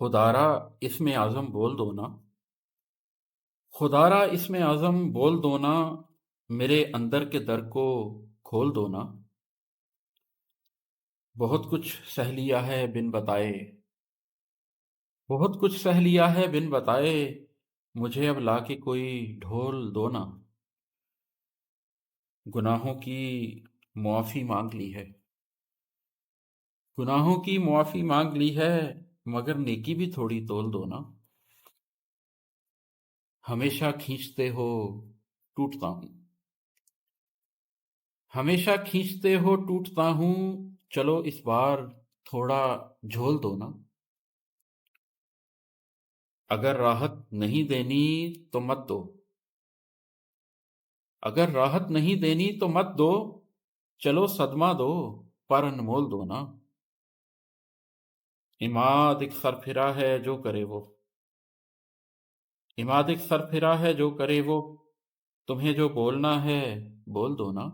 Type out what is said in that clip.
خدارا اسم اعظم بول دو نا، خدارا اسم اعظم بول دو نا، میرے اندر کے در کو کھول دو نا۔ بہت کچھ سہ لیا ہے بن بتائے، بہت کچھ سہ لیا ہے بن بتائے، مجھے اب لا کے کوئی ڈھول دو نا۔ گناہوں کی معافی مانگ لی ہے، گناہوں کی معافی مانگ لی ہے، مگر نیکی بھی تھوڑی تول دو نا۔ ہمیشہ کھینچتے ہو ٹوٹتا ہوں، ہمیشہ کھینچتے ہو ٹوٹتا ہوں، چلو اس بار تھوڑا جھول دو نا۔ اگر راحت نہیں دینی تو مت دو، اگر راحت نہیں دینی تو مت دو، چلو صدمہ دو پر انمول دو نا۔ عماد ایک سر پھرا ہے جو کرے وہ، عماد ایک سر پھرا ہے جو کرے وہ، تمہیں جو بولنا ہے بول دو نا۔